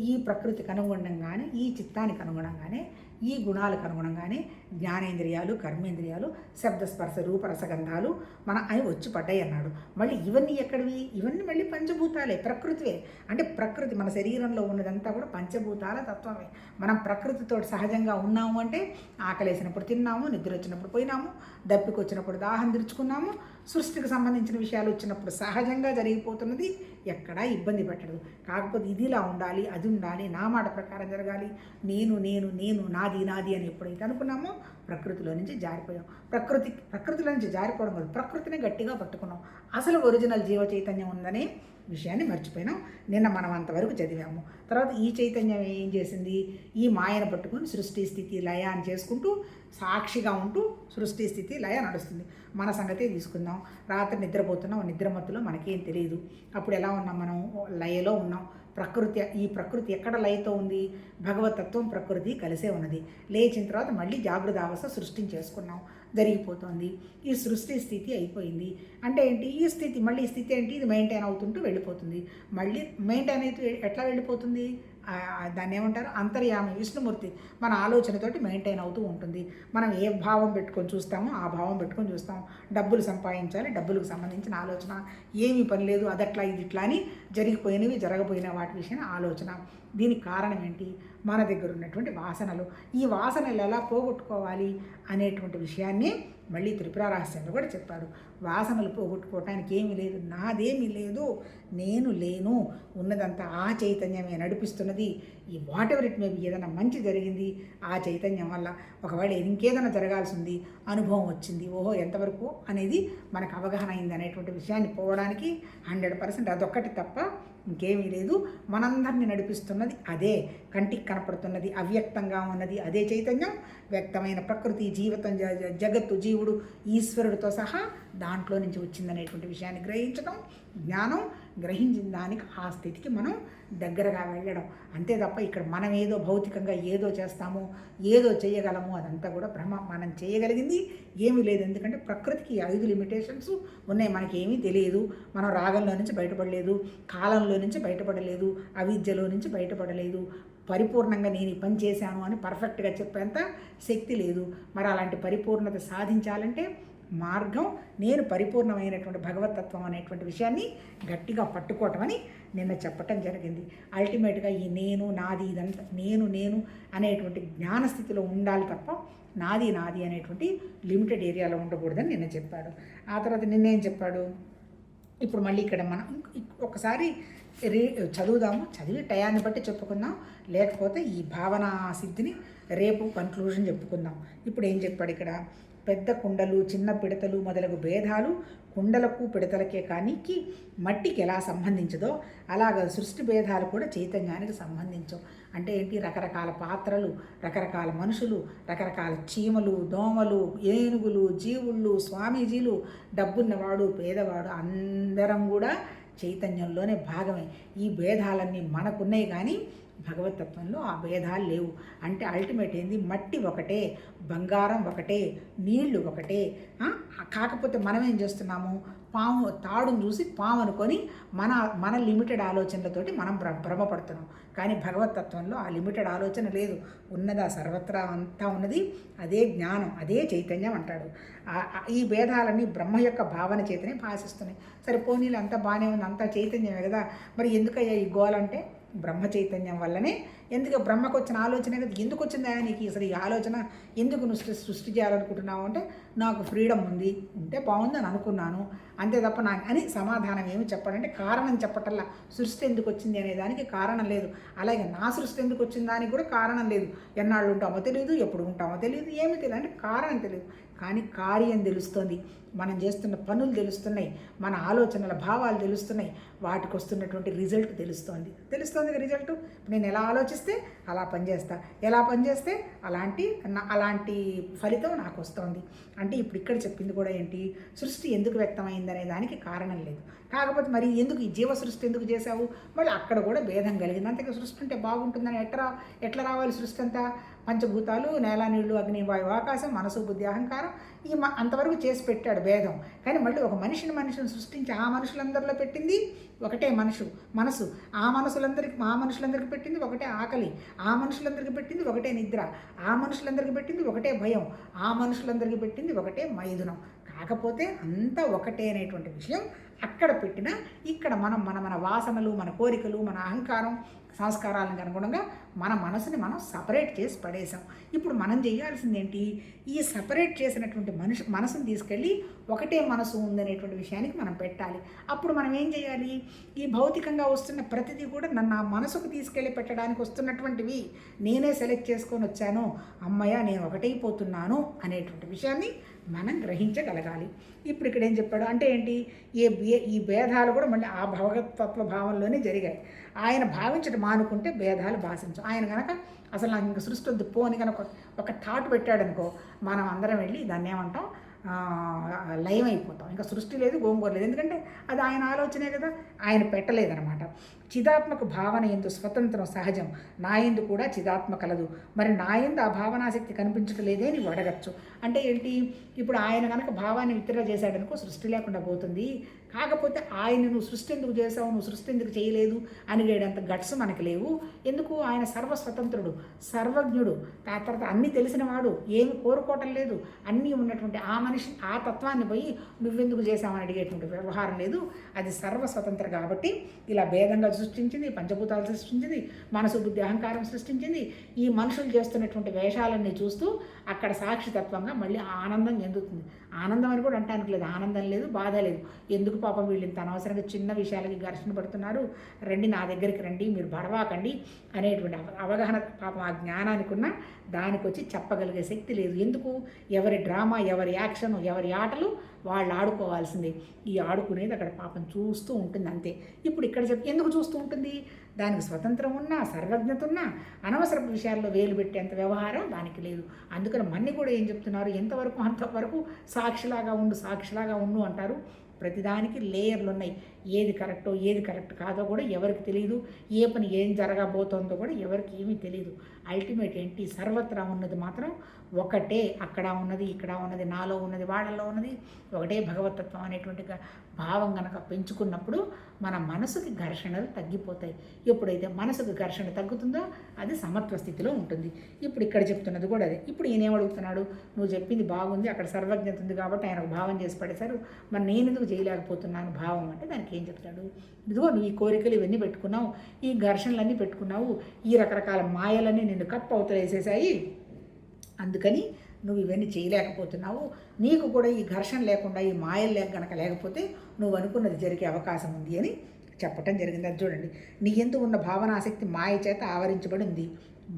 ఈ ప్రకృతికి అనుగుణంగానే, ఈ చిత్తానికి అనుగుణంగానే, ఈ గుణాలకు అనుగుణంగానే జ్ఞానేంద్రియాలు, కర్మేంద్రియాలు, శబ్దస్పర్శ రూపరసగంధాలు అవి వచ్చి పడ్డాయి అన్నాడు. మళ్ళీ ఇవన్నీ ఎక్కడివి, ఇవన్నీ మళ్ళీ పంచభూతాలే, ప్రకృతివే. అంటే ప్రకృతి మన శరీరంలో ఉన్నదంతా కూడా పంచభూతాల తత్వమే. మనం ప్రకృతితో సహజంగా ఉన్నాము అంటే ఆకలేసినప్పుడు తిన్నాము, నిద్ర వచ్చినప్పుడు పోయినాము, దప్పికి వచ్చినప్పుడు దాహం తీర్చుకున్నాము, సృష్టికి సంబంధించిన విషయాలు వచ్చినప్పుడు సహజంగా జరిగిపోతున్నది, ఎక్కడా ఇబ్బంది పెట్టదు. కాకపోతే ఇదిలా ఉండాలి, అది ఉండాలి, నా మాట ప్రకారం జరగాలి, నేను నాది అని ఎప్పుడైతే అనుకున్నామో ప్రకృతిలో నుంచి జారిపోయాం. ప్రకృతిలో నుంచి జారిపోవడం కాదు, ప్రకృతిని గట్టిగా పట్టుకున్నాం. అసలు ఒరిజినల్ జీవ చైతన్యం ఉందనే విషయాన్ని మర్చిపోయినాం. నిన్న మనం అంతవరకు చదివాము. తర్వాత ఈ చైతన్యం ఏం చేసింది, ఈ మాయను పట్టుకుని సృష్టి స్థితి లయ అని చేసుకుంటూ సాక్షిగా ఉంటూ సృష్టి స్థితి లయ నడుస్తుంది. మన సంగతే తీసుకుందాం. రాత్రి నిద్రపోతున్నాం, నిద్రమత్తులో మనకేం తెలియదు. అప్పుడు ఎలా ఉన్నాం, మనం లయలో ఉన్నాం. ఈ ప్రకృతి ఎక్కడ లయతో ఉంది, భగవతత్వం ప్రకృతి కలిసే ఉన్నది. లేచిన తర్వాత మళ్ళీ జాగృత అవస్థ సృష్టించేసుకున్నాం, జరిగిపోతుంది. ఈ సృష్టి స్థితి అయిపోయింది అంటే ఏంటి, ఈ స్థితి మళ్ళీ ఈ స్థితి ఏంటి, ఇది మెయింటైన్ అవుతుంటూ వెళ్ళిపోతుంది. మళ్ళీ మెయింటైన్ అయితే ఎట్లా వెళ్ళిపోతుంది, దాన్ని ఏమంటారు, అంతర్యామి విష్ణుమూర్తి మన ఆలోచనతోటి మెయింటైన్ అవుతూ ఉంటుంది. మనం ఏ భావం పెట్టుకొని చూస్తామో ఆ భావం పెట్టుకొని చూస్తాం. డబ్బులు సంపాదించాలి, డబ్బులకు సంబంధించిన ఆలోచన, ఏమీ పని లేదు, అదట్లా ఇది ఇట్లా అని జరిగిపోయినవి జరగబోయిన వాటి విషయాన్ని ఆలోచన. దీనికి కారణం ఏంటి, మన దగ్గర ఉన్నటువంటి వాసనలు. ఈ వాసనలు ఎలా పోగొట్టుకోవాలి అనేటువంటి విషయాన్ని మళ్ళీ త్రిపుర రహస్యంలో కూడా చెప్పాడు. వాసనలు పోగొట్టుకోవటానికి ఏమీ లేదు, నాదేమీ లేదు, నేను లేను, ఉన్నదంతా ఆ చైతన్యమే నడిపిస్తున్నది. ఈ what ever it may be, ఏదైనా మంచి జరిగింది ఆ చైతన్యం వల్ల, ఒకవేళ ఇంకేదైనా జరగాల్సి ఉంది, అనుభవం వచ్చింది, ఓహో ఎంతవరకు అనేది మనకు అవగాహన అయింది అనేటువంటి విషయాన్ని పోవడానికి 100% అదొక్కటి తప్ప ఇంకేమీ లేదు. మనందరినీ నడిపిస్తున్నది అదే, కంటికి కనపడుతున్నది, అవ్యక్తంగా ఉన్నది అదే చైతన్యం. వ్యక్తమైన ప్రకృతి, జీవితం, జగత్తు, జీవుడు, ఈశ్వరుడితో సహా దాంట్లో నుంచి వచ్చిందనేటువంటి విషయాన్ని గ్రహించడం జ్ఞానం. గ్రహించిన దానికి ఆ స్థితికి మనం దగ్గరగా వెళ్ళడం అంతే తప్ప ఇక్కడ మనం ఏదో భౌతికంగా ఏదో చేస్తాము, ఏదో చేయగలము, అదంతా కూడా భ్రమ. మనం చేయగలిగింది ఏమీ లేదు. ఎందుకంటే ప్రకృతికి 5 లిమిటేషన్స్ ఉన్నాయి. మనకి ఏమీ తెలియదు. మనం రాగంలో నుంచి బయటపడలేదు, కాలంలో నుంచి బయటపడలేదు, అవిద్యలో నుంచి బయటపడలేదు. పరిపూర్ణంగా నేను ఈ పని చేశాను అని పర్ఫెక్ట్గా చెప్పేంత శక్తి లేదు. మరి అలాంటి పరిపూర్ణత సాధించాలంటే మార్గం నేను పరిపూర్ణమైనటువంటి భగవతత్వం అనేటువంటి విషయాన్ని గట్టిగా పట్టుకోవటం అని నిన్న చెప్పటం జరిగింది. అల్టిమేట్గా ఈ నేను నాది ఇదంతా నేను అనేటువంటి జ్ఞానస్థితిలో ఉండాలి తప్ప నాది అనేటువంటి లిమిటెడ్ ఏరియాలో ఉండకూడదని నిన్న చెప్పాడు. ఆ తర్వాత నిన్నేం చెప్పాడు, ఇప్పుడు మళ్ళీ ఇక్కడ మనం ఒకసారి చదువుదాము, చదివి టయాన్ని బట్టి చెప్పుకుందాం, లేకపోతే ఈ భావన సిద్ధిని రేపు కన్క్లూజన్ చెప్పుకుందాం. ఇప్పుడు ఏం చెప్పాడు ఇక్కడ, పెద్ద కుండలు చిన్న పిడతలు మొదలగు భేదాలు కుండలకు పిడతలకే కానీకి మట్టికి ఎలా సంబంధించదో అలాగ సృష్టి భేదాలు కూడా చైతన్యానికి సంబంధించవు. అంటే ఏంటి, రకరకాల పాత్రలు, రకరకాల మనుషులు, రకరకాల చీమలు, దోమలు, ఏనుగులు, జీవుళ్ళు, స్వామీజీలు, డబ్బున్నవాడు పేదవాడు అందరం కూడా చైతన్యంలోనే భాగమే. ఈ భేదాలన్నీ మనకున్నాయి కానీ భగవతత్వంలో ఆ భేదాలు లేవు. అంటే అల్టిమేట్ ఏంది, మట్టి ఒకటే, బంగారం ఒకటే, నీళ్లు ఒకటే. కాకపోతే మనం ఏం చేస్తున్నాము, పాము తాడును చూసి పాము అనుకొని మన లిమిటెడ్ ఆలోచనలతోటి మనం భ్రమపడుతున్నాం. కానీ భగవతత్వంలో ఆ లిమిటెడ్ ఆలోచన లేదు. ఉన్నదా సర్వత్రా అంతా ఉన్నది, అదే జ్ఞానం, అదే చైతన్యం అంటాడు. ఈ భేదాలన్నీ బ్రహ్మ యొక్క భావన చేతనే భాషిస్తున్నాయి. సరే పోనీలు అంతా బాగానే ఉంది, అంతా చైతన్యమే కదా, మరి ఎందుకయ్యా ఈ గోలంటే బ్రహ్మ చైతన్యం వల్లనే. ఎందుకు బ్రహ్మకు వచ్చిన ఆలోచన కదా, ఎందుకు వచ్చిందా నీకు అసలు ఈ ఆలోచన, ఎందుకు నువ్వు సృష్టి చేయాలనుకుంటున్నావు అంటే నాకు ఫ్రీడమ్ ఉంది, ఉంటే బాగుందని అనుకున్నాను అంతే తప్ప నాకు అని సమాధానం ఏమి చెప్పాడంటే కారణం చెప్పటల్లా. సృష్టి ఎందుకు వచ్చింది అనే దానికి కారణం లేదు, అలాగే నా సృష్టి ఎందుకు వచ్చింది దానికి కూడా కారణం లేదు. ఎన్నాళ్ళు ఉంటామో తెలియదు, ఎప్పుడు ఉంటామో తెలియదు, ఏమీ తెలియదు, అంటే కారణం తెలియదు. కానీ కార్యం తెలుస్తుంది, మనం చేస్తున్న పనులు తెలుస్తున్నాయి, మన ఆలోచనల భావాలు తెలుస్తున్నాయి, వాటికి వస్తున్నటువంటి రిజల్ట్ తెలుస్తుంది రిజల్ట్. నేను ఎలా ఆలోచిస్తే అలా పనిచేస్తా, ఎలా పనిచేస్తే అలాంటి ఫలితం నాకు వస్తుంది. అంటే ఇప్పుడు ఇక్కడ చెప్పింది కూడా ఏంటి, సృష్టి ఎందుకు వ్యక్తమైందనే దానికి కారణం లేదు. కాకపోతే మరి ఎందుకు ఈ జీవ సృష్టి ఎందుకు చేశావు, మళ్ళీ అక్కడ కూడా భేదం కలిగింది. అంతే సృష్టి ఉంటే బాగుంటుందని ఎట్లా రావాలి సృష్టి అంతా, పంచభూతాలు నేల నీళ్లు అగ్ని వాయువు ఆకాశం మనసు బుద్ధి అహంకారం అంతవరకు చేసి పెట్టాడు భేదం. కానీ మళ్ళీ ఒక మనిషిని సృష్టించి ఆ మనుషులందరిలో పెట్టింది ఒకటే మనసు, ఆ మనుషులందరికీ పెట్టింది ఒకటే ఆకలి, ఆ మనుషులందరికీ పెట్టింది ఒకటే నిద్ర, ఆ మనుషులందరికీ పెట్టింది ఒకటే భయం, ఆ మనుషులందరికీ పెట్టింది ఒకటే మైథునం. కాకపోతే అంతా ఒకటే అనేటువంటి విషయం అక్కడ పెట్టిన ఇక్కడ మన వాసనలు, మన కోరికలు, మన అహంకారం, సంస్కారాలకు అనుగుణంగా మన మనసుని మనం సపరేట్ చేసి పడేసాం. ఇప్పుడు మనం చేయాల్సింది ఏంటి, ఈ సపరేట్ చేసినటువంటి మనసుని తీసుకెళ్ళి ఒకటే మనసు ఉందనేటువంటి విషయానికి మనం పెట్టాలి. అప్పుడు మనం ఏం చేయాలి, ఈ భౌతికంగా వస్తున్న ప్రతిదీ కూడా నన్ను ఆ మనసుకు తీసుకెళ్ళి పెట్టడానికి వస్తున్నటువంటివి నేనే సెలెక్ట్ చేసుకొని వచ్చాను, అమ్మయ్య నేను ఒకటైపోతున్నాను అనేటువంటి విషయాన్ని మనం గ్రహించగలగాలి. ఇప్పుడు ఇక్కడ ఏం చెప్పాడు అంటే ఏంటి, ఈ భేదాలు కూడా మళ్ళీ ఆ భగవతత్వ భావంలోనే జరిగాయి. ఆయన భావించడం మానుకుంటే భేదాలు భాషించం. ఆయన కనుక అసలు నాకు ఇంకా సృష్టి వద్దు పో అని కనుక ఒక థాట్ పెట్టాడనుకో, మనం అందరం వెళ్ళి దాన్ని ఏమంటాం, లయం అయిపోతాం. ఇంకా సృష్టి లేదు, గోంగూర లేదు. ఎందుకంటే అది ఆయన ఆలోచనే కదా, ఆయన పెట్టలేదనమాట. చిదాత్మక భావన ఎందు స్వతంత్రం సహజం, నా ఎందు కూడా చిదాత్మ కలదు, మరి నా ఎందు ఆ భావనాశక్తి కనిపించడం లేదే నీవు అడగచ్చు. అంటే ఏంటి, ఇప్పుడు ఆయన కనుక భావాన్ని విత్డ్రా చేశాడనుకో సృష్టి లేకుండా పోతుంది. కాకపోతే ఆయన నువ్వు సృష్టి ఎందుకు చేసావు, నువ్వు సృష్టి ఎందుకు చేయలేదు అనిగేడంత గట్స్ మనకు లేవు. ఎందుకు, ఆయన సర్వస్వతంత్రుడు, సర్వజ్ఞుడు, ఆ తర్వాత అన్నీ తెలిసినవాడు, ఏమి కోరుకోవటం లేదు, అన్నీ ఉన్నటువంటి ఆ తత్వాన్ని పోయి నువ్వెందుకు చేసావని అడిగేటువంటి వ్యవహారం లేదు. అది సర్వస్వతంత్ర కాబట్టి ఇలా భేదంగా సృష్టించింది, పంచభూతాలు సృష్టించింది, మనసు బుద్ధి అహంకారం సృష్టించింది. ఈ మనుషులు చేస్తున్నటువంటి వేషాలన్నీ చూస్తూ అక్కడ సాక్షితత్వంగా మళ్ళీ ఆనందం చెందుతుంది. ఆనందం అని కూడా అంటానికి లేదు, ఆనందం లేదు, బాధ లేదు. ఎందుకు పాపం వీళ్ళు ఇంత అనవసరంగా చిన్న విషయాలకి ఘర్షణ పడుతున్నారు, రండి నా దగ్గరికి రండి, మీరు బడవాకండి అనేటువంటి అవగాహన పాపం ఆ జ్ఞానానికి ఉన్న దానికి వచ్చి చెప్పగలిగే శక్తి లేదు. ఎందుకు, ఎవరి డ్రామా, ఎవరి యాక్షన్, ఎవరి ఆటలు వాళ్ళు ఆడుకోవాల్సిందే. ఈ ఆడుకునేది అక్కడ పాపం చూస్తూ ఉంటుంది అంతే. ఇప్పుడు ఇక్కడ ఎందుకు చూస్తూ ఉంటుంది, దానికి స్వతంత్రం ఉన్నా, సర్వజ్ఞత ఉన్నా, అనవసరపు విషయాల్లో వేలు పెట్టేంత వ్యవహారం దానికి లేదు. అందుకని మన్ని కూడా ఏం చెప్తున్నారు, ఎంతవరకు అంతవరకు సాక్షిలాగా ఉండు అంటారు. ప్రతిదానికి లేయర్లు ఉన్నాయి. ఏది కరెక్టో ఏది కరెక్ట్ కాదో కూడా ఎవరికి తెలియదు. ఏ పని ఏం జరగబోతోందో కూడా ఎవరికి ఏమీ తెలియదు. అల్టిమేట్ ఏంటి, సర్వత్రా ఉన్నది మాత్రం ఒకటే. అక్కడ ఉన్నది, ఇక్కడ ఉన్నది, నాలో ఉన్నది, వాళ్ళలో ఉన్నది ఒకటే భగవతత్వం అనేటువంటి భావం కనుక పెంచుకున్నప్పుడు మన మనసుకి ఘర్షణలు తగ్గిపోతాయి. ఎప్పుడైతే మనసుకు ఘర్షణ తగ్గుతుందో అది సమత్వ స్థితిలో ఉంటుంది. ఇప్పుడు ఇక్కడ చెప్తున్నది కూడా అదే. ఇప్పుడు ఈయనేమడుగుతున్నాడు, నువ్వు చెప్పింది బాగుంది, అక్కడ సర్వజ్ఞత ఉంది కాబట్టి ఆయనకు భావం చేసి పడేశారు, మరి నేను ఎందుకు చేయలేకపోతున్నాను భావం అంటే దానికి ఏం చెప్తాడు, ఇదిగో నువ్వు ఈ కోరికలు ఇవన్నీ పెట్టుకున్నావు, ఈ ఘర్షణలన్నీ పెట్టుకున్నావు, ఈ రకరకాల మాయలన్నీ నిన్ను కప్పు అవతలేసేసాయి, అందుకని నువ్వు ఇవన్నీ చేయలేకపోతున్నావు. నీకు కూడా ఈ ఘర్షణ లేకుండా ఈ మాయలు గనక లేకపోతే నువ్వు అనుకున్నది జరిగే అవకాశం ఉంది అని చెప్పటం జరిగింది. అది చూడండి, నీ ఎందు ఉన్న భావనాశక్తి మాయ చేత ఆవరించబడి ఉంది.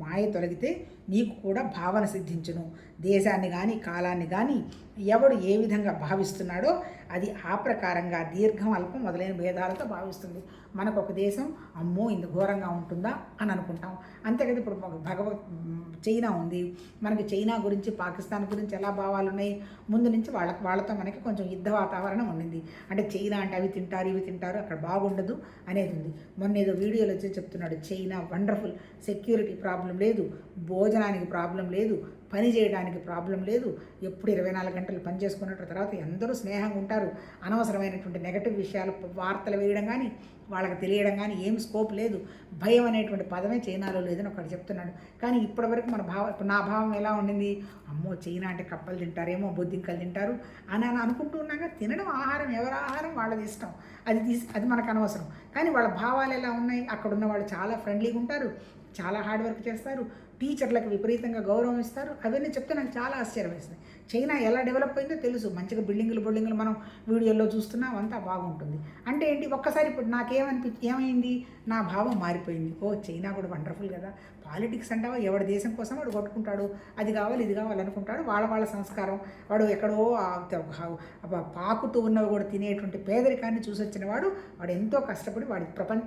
మాయ తొలగితే నీకు కూడా భావన సిద్ధించును. దేశాన్ని కానీ కాలాన్ని కానీ ఎవడు ఏ విధంగా భావిస్తున్నాడో అది ఆ ప్రకారంగా దీర్ఘం అల్పం మొదలైన భేదాలతో భావిస్తుంది. మనకు ఒక దేశం అమ్మో ఇంత ఘోరంగా ఉంటుందా అని అనుకుంటాం, అంతే కదా. ఇప్పుడు చైనా ఉంది, మనకి చైనా గురించి పాకిస్తాన్ గురించి ఎలా భావాలు ఉన్నాయి, ముందు నుంచి వాళ్ళతో మనకి కొంచెం యుద్ధ వాతావరణం ఉండింది. అంటే చైనా అంటే అవి తింటారు ఇవి తింటారు అక్కడ బాగుండదు అనేది ఉంది. మొన్న ఏదో వీడియోలో వచ్చి చెప్తున్నాడు, చైనా వండర్ఫుల్, సెక్యూరిటీ ప్రాబ్లం లేదు, భోజనానికి ప్రాబ్లం లేదు, పని చేయడానికి ప్రాబ్లం లేదు, ఎప్పుడు 24 గంటలు పని చేసుకున్నట్టు, తర్వాత అందరూ స్నేహంగా ఉంటారు, అనవసరమైనటువంటి నెగటివ్ విషయాలు వార్తలు వేయడం కానీ వాళ్ళకి తెలియడం కానీ ఏం స్కోప్ లేదు, భయం అనేటువంటి పదమే చైనాలో లేదని ఒకటి చెప్తున్నాడు. కానీ ఇప్పటివరకు ఇప్పుడు నా భావం ఎలా ఉండింది, అమ్మో చైనా అంటే కప్పలు తింటారేమో, బొద్దింకలు తింటారు అని అనుకుంటూ ఉన్నాగా. తినడం ఆహారం, ఎవరి ఆహారం వాళ్ళది ఇష్టం, అది మనకు అనవసరం. కానీ వాళ్ళ భావాలు ఎలా ఉన్నాయి, అక్కడున్న వాళ్ళు చాలా ఫ్రెండ్లీగా ఉంటారు, చాలా హార్డ్ వర్క్ చేస్తారు, టీచర్లకు విపరీతంగా గౌరవం ఇస్తారు. అవన్నీ చెప్తే నాకు చాలా ఆశ్చర్యం వేస్తుంది. చైనా ఎలా డెవలప్ అయిందో తెలుసు, మంచిగా బిల్డింగులు మనం వీడియోల్లో చూస్తున్నాం, అంతా బాగుంటుంది. అంటే ఏంటి, ఒక్కసారి ఇప్పుడు ఏమైంది, నా భావం మారిపోయింది. ఓ చైనా కూడా వండర్ఫుల్ కదా, పాలిటిక్స్ అంటావా, ఎవడి దేశం కోసం వాడు కొట్టుకుంటాడు, అది కావాలి ఇది కావాలి అనుకుంటాడు, వాళ్ళ సంస్కారం. వాడు ఎక్కడో పాకుతూ ఉన్నవి కూడా తినేటువంటి పేదరికాన్ని చూసొచ్చిన వాడు ఎంతో కష్టపడి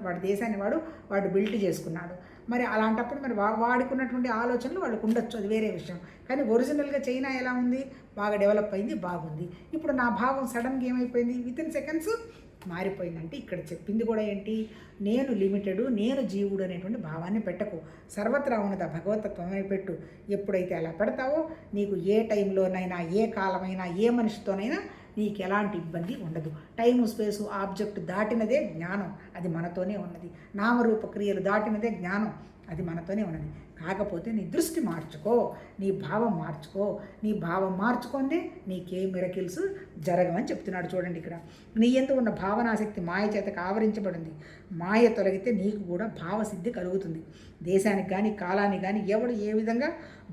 వాడి దేశాన్ని వాడు బిల్ట్ చేసుకున్నాడు. మరి అలాంటప్పుడు మరి వాడుకున్నటువంటి ఆలోచనలు వాళ్ళకు ఉండొచ్చు, అది వేరే విషయం. కానీ ఒరిజినల్గా చైనా ఎలా ఉంది, బాగా డెవలప్ అయింది, బాగుంది. ఇప్పుడు నా భావం సడన్గా ఏమైపోయింది, వితిన్ సెకండ్స్ మారిపోయిందంటే ఇక్కడ చెప్పింది కూడా ఏంటి, నేను లిమిటెడు, నేను జీవుడు అనేటువంటి భావాన్ని పెట్టకు, సర్వత్రా ఉన్నది ఆ భగవతత్వమే పెట్టు. ఎప్పుడైతే అలా పెడతావో నీకు ఏ టైంలోనైనా, ఏ కాలమైనా, ఏ మనిషితోనైనా నీకు ఎలాంటి ఇబ్బంది ఉండదు. టైము స్పేసు ఆబ్జెక్ట్ దాటినదే జ్ఞానం, అది మనతోనే ఉన్నది. నామరూప క్రియలు దాటినదే జ్ఞానం, అది మనతోనే ఉన్నది. కాకపోతే నీ దృష్టి మార్చుకో, నీ భావం మార్చుకో, నీ భావం మార్చుకుందే నీకే మిరకిల్స్ జరగమని చెప్తున్నాడు. చూడండి ఇక్కడ, నీ ఎందు ఉన్న భావనాశక్తి మాయ చేతకు ఆవరించబడింది. మాయ తొలగితే నీకు కూడా భావసిద్ధి కలుగుతుంది. దేశానికి కానీ కాలానికి కానీ ఎవడు ఏ విధంగా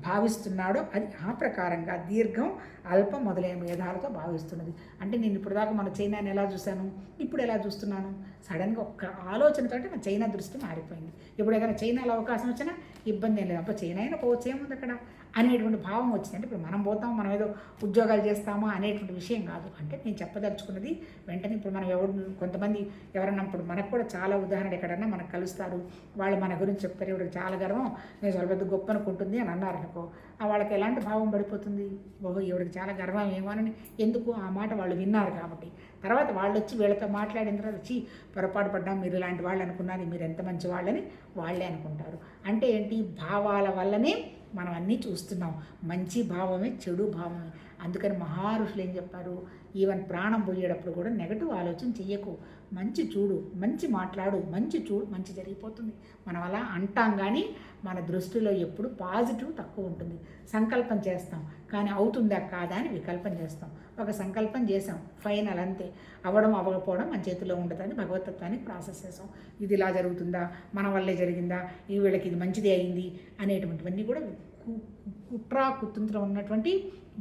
భావిస్తున్నాడో అది ఆ ప్రకారంగా దీర్ఘం అల్పం మొదలైన భేదాలతో భావిస్తున్నది. అంటే నేను ఇప్పుడు దాకా మన చైనాని ఎలా చూశాను, ఇప్పుడు ఎలా చూస్తున్నాను, సడన్గా ఒక్క ఆలోచనతో మన చైనా దృష్టి మారిపోయింది. ఇప్పుడు ఏదైనా చైనాలో అవకాశం వచ్చినా ఇబ్బంది ఏం లేదు, అప్పుడు చైనా అయినా పోవచ్చు, ఏముంది అక్కడ అనేటువంటి భావం వచ్చింది. అంటే ఇప్పుడు మనం పోతాం, మనం ఏదో ఉద్యోగాలు చేస్తామా అనేటువంటి విషయం కాదు. అంటే నేను చెప్పదలుచుకున్నది వెంటనే ఇప్పుడు మనం కొంతమంది ఎవరన్నా ఇప్పుడు మనకు కూడా చాలా ఉదాహరణలు ఎక్కడన్నా మనకు కలుస్తారు, వాళ్ళు మన గురించి చెప్తారు, ఇవిడికి చాలా గర్వం, నేను చాలా పెద్ద గొప్ప అనుకుంటుంది అని అన్నారనుకో, వాళ్ళకి ఎలాంటి భావం పడిపోతుంది, ఓహో ఇవిడికి చాలా గర్వం ఏమోనని. ఎందుకు, ఆ మాట వాళ్ళు విన్నారు కాబట్టి. తర్వాత వాళ్ళు వచ్చి వీళ్ళతో మాట్లాడిన తర్వాత వచ్చి పొరపాటు పడ్డాం, మీరు ఇలాంటి వాళ్ళు అనుకున్నారు, మీరు ఎంత మంచి వాళ్ళని వాళ్ళే అనుకుంటారు. అంటే ఏంటి, భావాల వల్లనే మనం అన్నీ చూస్తున్నాం. మంచి భావమే చెడు భావమే. అందుకని మహారుషులు ఏం చెప్పారు, ఈవెన్ ప్రాణం పోయేటప్పుడు కూడా నెగటివ్ ఆలోచన చెయ్యకు, మంచి చూడు, మంచి మాట్లాడు, మంచి చూడు, మంచి జరిగిపోతుంది. మనం అలా అంటాం కానీ మన దృష్టిలో ఎప్పుడు పాజిటివ్ తక్కువ ఉంటుంది. సంకల్పం చేస్తాం కానీ అవుతుందా కాదా అని వికల్పం చేస్తాం. ఒక సంకల్పం చేసాం, ఫైనల్ అంతే, అవ్వకపోవడం మన చేతిలో ఉండదు. అని భగవతత్వానికి ప్రాసెస్ చేసాం. ఇది ఇలా జరుగుతుందా, మన వల్లే జరిగిందా, ఈ వీళ్ళకి ఇది మంచిదే అయింది అనేటువంటివన్నీ కూడా కుట్రకుతంత్రం ఉన్నటువంటి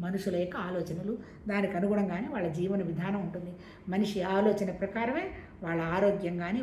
మనుషుల యొక్క ఆలోచనలు. దానికి అనుగుణంగానే వాళ్ళ జీవన విధానం ఉంటుంది. మనిషి ఆలోచన ప్రకారమే వాళ్ళ ఆరోగ్యం కానీ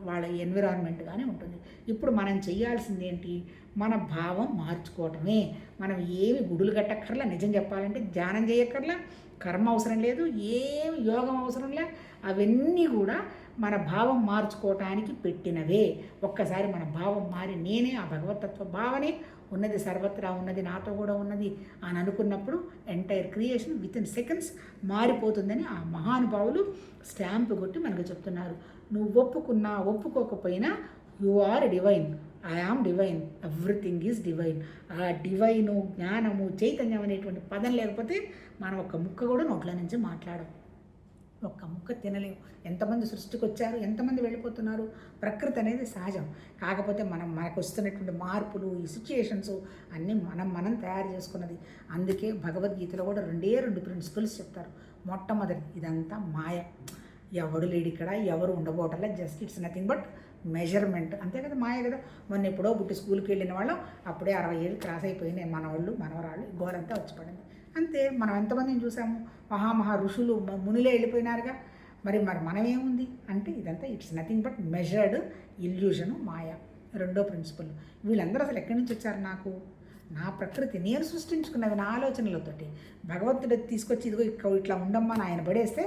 వాళ్ళ ఎన్విరాన్మెంట్ కానీ ఉంటుంది. ఇప్పుడు మనం చేయాల్సింది ఏంటి, మన భావం మార్చుకోవటమే. మనం ఏమి గుడులు కట్టక్కర్లా, నిజం చెప్పాలంటే ధ్యానం చేయక్కర్లా, కర్మ అవసరం లేదు, ఏమి యోగం అవసరం లే, అవన్నీ కూడా మన భావం మార్చుకోవటానికి పెట్టినవే. ఒక్కసారి మన భావం మారి నేనే ఆ భగవతత్వ భావనే ఉన్నది సర్వత్రా ఉన్నది నాతో కూడా ఉన్నది అని అనుకున్నప్పుడు entire creation within seconds మారిపోతుందని ఆ మహానుభావులు స్టాంపు కొట్టి మనకు చెప్తున్నారు. నువ్వు ఒప్పుకున్నా ఒప్పుకోకపోయినా you are divine, I am divine, everything is divine. ఆ డివైను, జ్ఞానము, చైతన్యం అనేటువంటి పదం లేకపోతే మనం ఒక్క ముక్క కూడా నోట్ల నుంచి మాట్లాడం, ఒక్క ముక్క తినలేము. ఎంతమంది సృష్టికి వచ్చారు, ఎంతమంది వెళ్ళిపోతున్నారు. ప్రకృతి అనేది సహజం. కాకపోతే మనకు వస్తున్నటువంటి మార్పులు, ఈ సిచ్యుయేషన్స్ అన్నీ మనం తయారు చేసుకున్నది. అందుకే భగవద్గీతలో కూడా రెండు ప్రిన్సిపల్స్ చెప్తారు. మొట్టమొదటి, ఇదంతా మాయ, ఎవడు లేడు ఇక్కడ, ఎవరు ఉండబోటల్లా, just it's nothing but measurement, అంతే కదా, మాయ కదా. మొన్న ఎప్పుడో బుట్టి స్కూల్కి వెళ్ళిన వాళ్ళం అప్పుడే 60 ఏళ్ళు క్రాస్ అయిపోయినాయి, మనవాళ్ళు మనవరాళ్ళు, గోలంతా వచ్చి పడింది అంతే. మనం ఎంతమందిని చూసాము, మహా ఋషులు మునులే వెళ్ళిపోయినారుగా. మరి మనమేముంది అంటే ఇదంతా ఇట్స్ నథింగ్ బట్ మెజర్డ్ ఇల్యూషను, మాయ. రెండో ప్రిన్సిపల్, వీళ్ళందరూ అసలు ఎక్కడి నుంచి వచ్చారు? నా ప్రకృతి నేను సృష్టించుకున్నది, నా ఆలోచనలతోటి. భగవంతుడు తీసుకొచ్చి ఇదిగో ఇట్లా ఉండమ్మా ఆయన పడేస్తే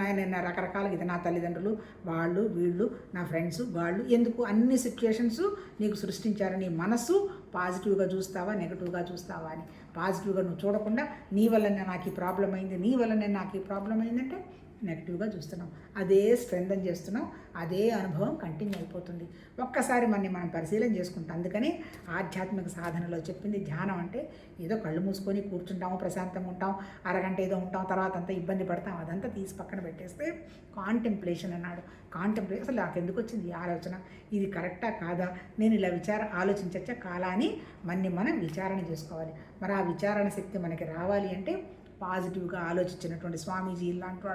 ఆయన రకరకాలుగా, ఇది నా తల్లిదండ్రులు, వాళ్ళు వీళ్ళు, నా ఫ్రెండ్స్ వాళ్ళు, ఎందుకు అన్ని సిచ్యుయేషన్స్ నీకు సృష్టించారు. నీ మనస్సు పాజిటివ్గా చూస్తావా, నెగిటివ్గా చూస్తావా అని. పాజిటివ్గా నువ్వు చూడకుండా నీ వల్లనే నాకు ఈ ప్రాబ్లం అయింది, నీ వల్లనే నాకు ఈ ప్రాబ్లం అయిందంటే నెగిటివ్గా చూస్తున్నాం. అదే స్ట్రెంథన్ చేస్తున్నాం, అదే అనుభవం కంటిన్యూ అయిపోతుంది. ఒక్కసారి మనం పరిశీలన చేసుకుంటాం. అందుకని ఆధ్యాత్మిక సాధనలో చెప్పింది, ధ్యానం అంటే ఏదో కళ్ళు మూసుకొని కూర్చుంటాము, ప్రశాంతంగా ఉంటాం, అరగంట ఏదో ఉంటాం, తర్వాత అంతా ఇబ్బంది పడతాం, అదంతా తీసి పక్కన పెట్టేస్తే కాంటెంప్లేషన్ అన్నాడు. కాంటెంప్లేషన్, అసలు నాకు ఎందుకు వచ్చింది ఈ ఆలోచన, ఇది కరెక్టా కాదా, నేను ఇలా ఆలోచించచ్చా కాలా అని మనం విచారణ చేసుకోవాలి. మరి ఆ విచారణ శక్తి మనకి రావాలి అంటే పాజిటివ్గా ఆలోచించినటువంటి స్వామీజీ ఇలాంటి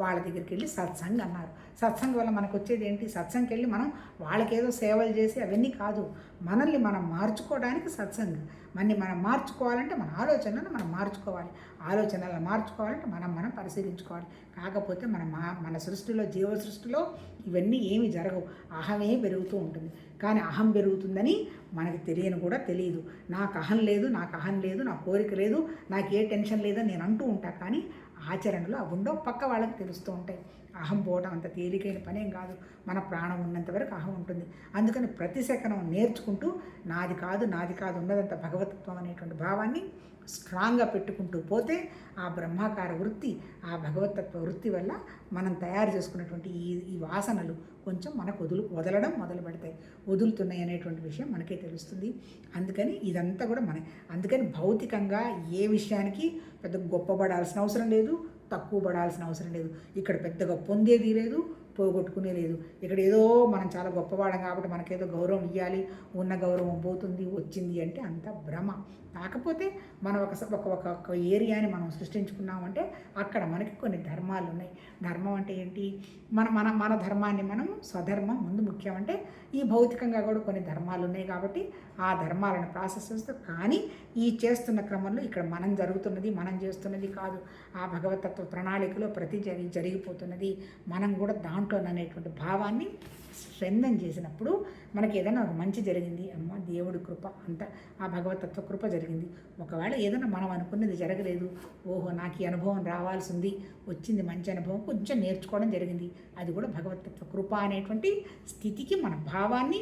వాళ్ళ దగ్గరికి వెళ్ళి సత్సంగ్ అన్నారు. సత్సంగ్ వల్ల మనకు వచ్చేది ఏంటి? సత్సంగ్కి వెళ్ళి మనం వాళ్ళకేదో సేవలు చేసి అవన్నీ కాదు, మనల్ని మనం మార్చుకోవడానికి సత్సంగ్. మనం మార్చుకోవాలంటే మన ఆలోచనలను మనం మార్చుకోవాలి, ఆలోచనలను మార్చుకోవాలంటే మనం పరిశీలించుకోవాలి. కాకపోతే మన సృష్టిలో, జీవ సృష్టిలో ఇవన్నీ ఏమి జరగవు, అహమే పెరుగుతూ ఉంటుంది. కానీ అహం పెరుగుతుందని మనకి తెలియదు. నాకు అహం లేదు, నా కోరిక లేదు, నాకు ఏ టెన్షన్ లేదని నేను అంటూ ఉంటా, కానీ ఆచరణలో అవి ఉండవు, పక్క వాళ్ళకి తెలుస్తూ ఉంటాయి. అహం పోవడం అంత తేలికైన పనేం కాదు. మన ప్రాణం ఉన్నంత వరకు అహం ఉంటుంది. అందుకని ప్రతి సెకనం నేర్చుకుంటూ నాది కాదు ఉన్నదంత భగవతత్వం అనేటువంటి భావాన్ని స్ట్రాంగ్గా పెట్టుకుంటూ పోతే ఆ బ్రహ్మాకార వృత్తి, ఆ భగవతత్వ వృత్తి వల్ల మనం తయారు చేసుకున్నటువంటి ఈ వాసనలు కొంచెం మనకు వదలడం మొదలు పెడతాయి. వదులుతున్నాయి అనేటువంటి విషయం మనకే తెలుస్తుంది. అందుకని ఇదంతా కూడా అందుకని భౌతికంగా ఏ విషయానికి పెద్ద గొప్పపడాల్సిన అవసరం లేదు, తక్కువ పడాల్సిన అవసరం లేదు. ఇక్కడ పెద్దగా పొందేది లేదు, పోగొట్టుకునే లేదు. ఇక్కడ ఏదో మనం చాలా గొప్పవాళ్ళం కాబట్టి మనకేదో గౌరవం ఇవ్వాలి, ఉన్న గౌరవం పోతుంది, వచ్చింది అంటే అంత భ్రమ. కాకపోతే మనం ఒక ఏరియాని మనం సృష్టించుకున్నామంటే అక్కడ మనకి కొన్ని ధర్మాలు ఉన్నాయి. ధర్మం అంటే ఏంటి? మన ధర్మాన్ని మనం స్వధర్మం ముందు ముఖ్యం. అంటే ఈ భౌతికంగా కూడా కొన్ని ధర్మాలు ఉన్నాయి కాబట్టి ఆ ధర్మాలను ప్రాసెస్ చేస్తూ, కానీ ఈ చేస్తున్న క్రమంలో ఇక్కడ మనం చేస్తున్నది కాదు, ఆ భగవతత్వ ప్రణాళికలో ప్రతి జరిగిపోతున్నది. మనం కూడా దాంట్లో అనేటువంటి భావాన్ని స్ట్రెంథన్ చేసినప్పుడు మనకి ఏదైనా ఒక మంచి జరిగింది, అమ్మ దేవుడి కృప, అంత ఆ భగవతత్వ కృప జరిగింది. ఒకవేళ ఏదైనా మనం అనుకున్నది జరగలేదు, ఓహో నాకు ఈ అనుభవం రావాల్సి ఉంది, వచ్చింది మంచి అనుభవం, కొంచెం నేర్చుకోవడం జరిగింది, అది కూడా భగవతత్వ కృప అనేటువంటి స్థితికి మన భావాన్ని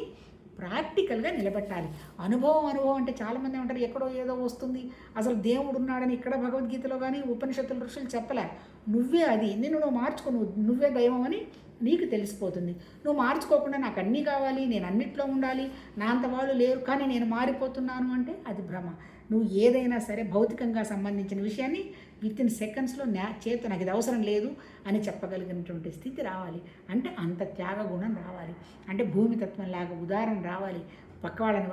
ప్రాక్టికల్గా నిలబెట్టాలి. అనుభవం అంటే చాలామంది ఉంటారు ఎక్కడో ఏదో వస్తుంది, అసలు దేవుడు ఉన్నాడని ఇక్కడ భగవద్గీతలో కానీ ఉపనిషత్తుల ఋషులు చెప్పలే. నువ్వే అది, నువ్వు మార్చుకో, నువ్వే దైవం అని నీకు తెలిసిపోతుంది. నువ్వు మార్చుకోకుండా నాకు అన్నీ కావాలి, నేను అన్నిట్లో ఉండాలి, నా అంత వాళ్ళు లేరు కానీ నేను మారిపోతున్నాను అంటే అది భ్రమ. నువ్వు ఏదైనా సరే భౌతికంగా సంబంధించిన విషయాన్ని వితిన్ సెకండ్స్లో నాకు ఇది అవసరం లేదు అని చెప్పగలిగినటువంటి స్థితి రావాలి. అంటే అంత త్యాగ గుణం రావాలి. అంటే భూమితత్వంలాగా ఉదాహరణ రావాలి, పక్క వాళ్ళని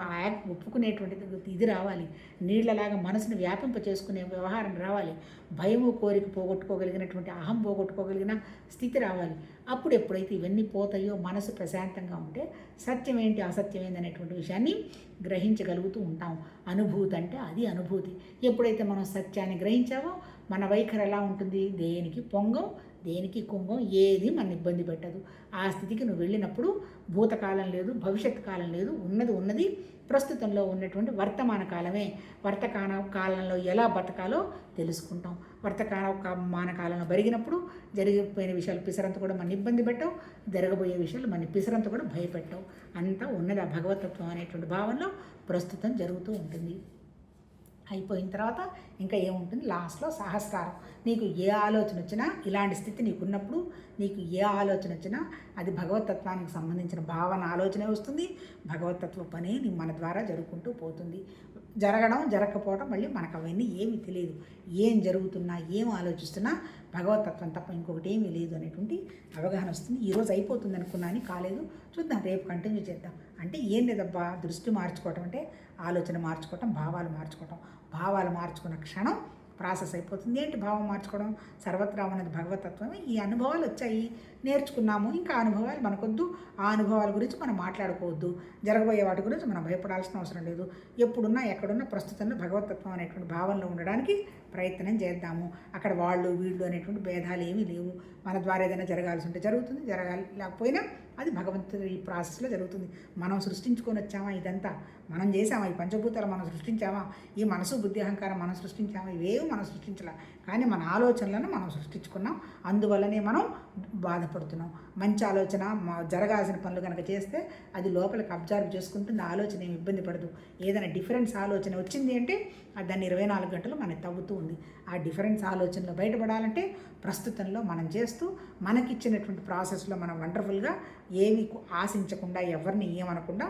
ఒప్పుకునేటువంటి ఇది రావాలి, నీళ్లలాగా మనసును వ్యాపింప చేసుకునే వ్యవహారం రావాలి, భయము కోరిక పోగొట్టుకోగలిగినటువంటి అహం పోగొట్టుకోగలిగిన స్థితి రావాలి. అప్పుడు ఎప్పుడైతే ఇవన్నీ పోతాయో మనసు ప్రశాంతంగా ఉంటే సత్యం ఏంటి అసత్యం ఏంటి అనేటువంటి విషయాన్ని గ్రహించగలుగుతూ ఉంటాం. అనుభూతి అంటే అది అనుభూతి. ఎప్పుడైతే మనం సత్యాన్ని గ్రహించామో మన వైఖరి ఎలా ఉంటుంది? దేనికి పొంగం, దేనికి కుంగం, ఏది మన ఇబ్బంది పెట్టదు. ఆ స్థితికి నువ్వు వెళ్ళినప్పుడు భూతకాలం లేదు, భవిష్యత్ కాలం లేదు, ఉన్నది ప్రస్తుతంలో ఉన్నటువంటి వర్తమాన కాలమే. వర్తమాన కాలంలో ఎలా బతకాలో తెలుసుకుంటాం. వర్తమాన కాలంలో జరిగినప్పుడు జరిగిపోయిన విషయాలు పిసరంత కూడా మన ఇబ్బంది పెట్టవు, జరగబోయే విషయాలు మన పిసరంత కూడా భయపెట్టవు. అంతా ఉన్నది ఆ భగవతత్వం అనేటువంటి భావనలో ప్రస్తుతం జరుగుతూ ఉంటుంది. అయిపోయిన తర్వాత ఇంకా ఏముంటుంది, లాస్ట్లో సహస్కారం. నీకు ఏ ఆలోచన వచ్చినా, ఇలాంటి స్థితి నీకున్నప్పుడు నీకు ఏ ఆలోచన వచ్చినా అది భగవతత్వానికి సంబంధించిన భావన ఆలోచనే వస్తుంది. భగవతత్వ పని మన ద్వారా జరుగుకుంటూ పోతుంది. జరగడం జరగకపోవడం మళ్ళీ మనకు అవన్నీ ఏమీ తెలియదు. ఏం జరుగుతున్నా, ఏం ఆలోచిస్తున్నా భగవతత్వం తప్ప ఇంకొకటి ఏమీ లేదు అనేటువంటి అవగాహన వస్తుంది. ఈరోజు అయిపోతుంది అనుకున్నాను, కాలేదు, చూద్దాం, రేపు కంటిన్యూ చేద్దాం. అంటే ఏం లేదబ్బా, దృష్టి మార్చుకోవటం అంటే ఆలోచన మార్చుకోవటం, భావాలు మార్చుకోవటం. భావాలు మార్చుకున్న క్షణం ప్రాసెస్ అయిపోతుంది. ఏంటి భావం మార్చుకోవడం? సర్వత్రా ఉన్నది భగవతత్వమే. ఈ అనుభవాలు వచ్చాయి, నేర్చుకున్నాము, ఇంకా అనుభవాలు మనకొద్దు. ఆ అనుభవాల గురించి మనం మాట్లాడుకోవద్దు. జరగబోయే వాటి గురించి మనం భయపడాల్సిన అవసరం లేదు. ఎప్పుడున్నా ఎక్కడున్నా ప్రస్తుతంలో భగవతత్వం అనేటువంటి భావనలో ఉండడానికి ప్రయత్నం చేద్దాము. అక్కడ వాళ్ళు వీళ్ళు అనేటువంటి భేదాలు ఏమీ లేవు. మన ద్వారా ఏదైనా జరగాల్సి ఉంటే జరుగుతుంది, జరగాలి లేకపోయినా అది భగవంతుడి ఈ ప్రాసెస్లో జరుగుతుంది. మనం సృష్టించుకొని వచ్చామా ఇదంతా? మనం చేసామా? ఈ పంచభూతాలు మనం సృష్టించామా? ఈ మనసు బుద్ధి అహంకారం మనం సృష్టించామా? ఇవేవి మనం సృష్టించలే, కానీ మన ఆలోచనలను మనం సృష్టించుకున్నాం. అందువల్లనే మనం బాధపడుతున్నాం. మంచి ఆలోచన జరగాల్సిన పనులు కనుక చేస్తే అది లోపలికి అబ్జర్వ్ చేసుకుంటుంది. ఆలోచన ఏమి ఇబ్బంది పడదు. ఏదైనా డిఫరెన్స్ ఆలోచన వచ్చింది అంటే దాన్ని 24 గంటలు మనకి తవ్వుతూ ఉంది. ఆ డిఫరెన్స్ ఆలోచనలో బయటపడాలంటే ప్రస్తుతంలో మనం చేస్తూ మనకిచ్చినటువంటి ప్రాసెస్లో మనం వండర్ఫుల్గా ఏమి ఆశించకుండా, ఎవరిని ఏమనకుండా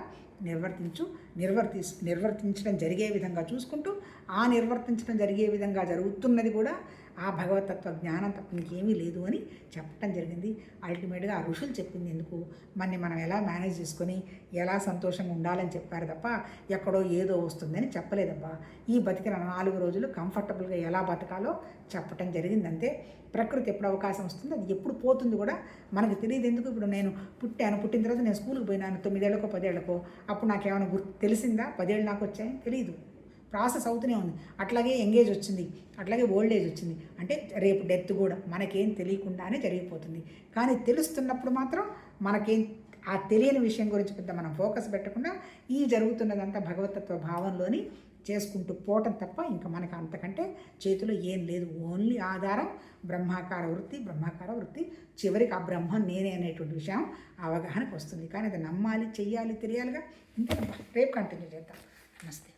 నిర్వర్తించడం జరిగే విధంగా చూసుకుంటూ, ఆ నిర్వర్తించడం జరిగే విధంగా జరుగుతున్నది కూడా ఆ భగవతత్వ జ్ఞానం తప్ప ఇంకేమీ లేదు అని చెప్పడం జరిగింది. అల్టిమేట్గా ఆ ఋషులు చెప్పింది ఎందుకు, మనం ఎలా మేనేజ్ చేసుకొని ఎలా సంతోషంగా ఉండాలని చెప్పారు తప్ప ఎక్కడో ఏదో వస్తుందని చెప్పలేదబ్బా. ఈ బతికిన 4 రోజులు కంఫర్టబుల్గా ఎలా బతకాలో చెప్పటం జరిగింది అంతే. ప్రకృతి ఎప్పుడు అవకాశం వస్తుందో అది ఎప్పుడు పోతుంది కూడా మనకు తెలియదు. ఎందుకు, ఇప్పుడు నేను పుట్టిన తర్వాత నేను స్కూల్కి పోయినాను 9 ఏళ్ళకో 10 ఏళ్ళకో, అప్పుడు నాకేమైనా తెలిసిందా? 10 ఏళ్ళు నాకు వచ్చాయని తెలియదు. ప్రాసెస్ అవుతూనే ఉంది. అట్లాగే యంగేజ్ వచ్చింది, అట్లాగే ఓల్డ్ ఏజ్ వచ్చింది. అంటే రేపు డెత్ కూడా మనకేం తెలియకుండానే జరిగిపోతుంది. కానీ తెలుస్తున్నప్పుడు మాత్రం మనకేం ఆ తెలియని విషయం గురించి పెద్ద మనం ఫోకస్ పెట్టకుండా ఈ జరుగుతున్నదంతా భగవతత్వ భావంలోని చేసుకుంటూ పోవటం తప్ప ఇంకా మనకు అంతకంటే చేతిలో ఏం లేదు. ఓన్లీ ఆధారం బ్రహ్మాకార వృత్తి. చివరికి ఆ బ్రహ్మం నేనే అనేటువంటి విషయం అవగాహనకు వస్తుంది. కానీ అది నమ్మాలి, చెయ్యాలి, తెలియాలిగా. ఇంతే. రేపు కంటిన్యూ చేద్దాం. నమస్తే.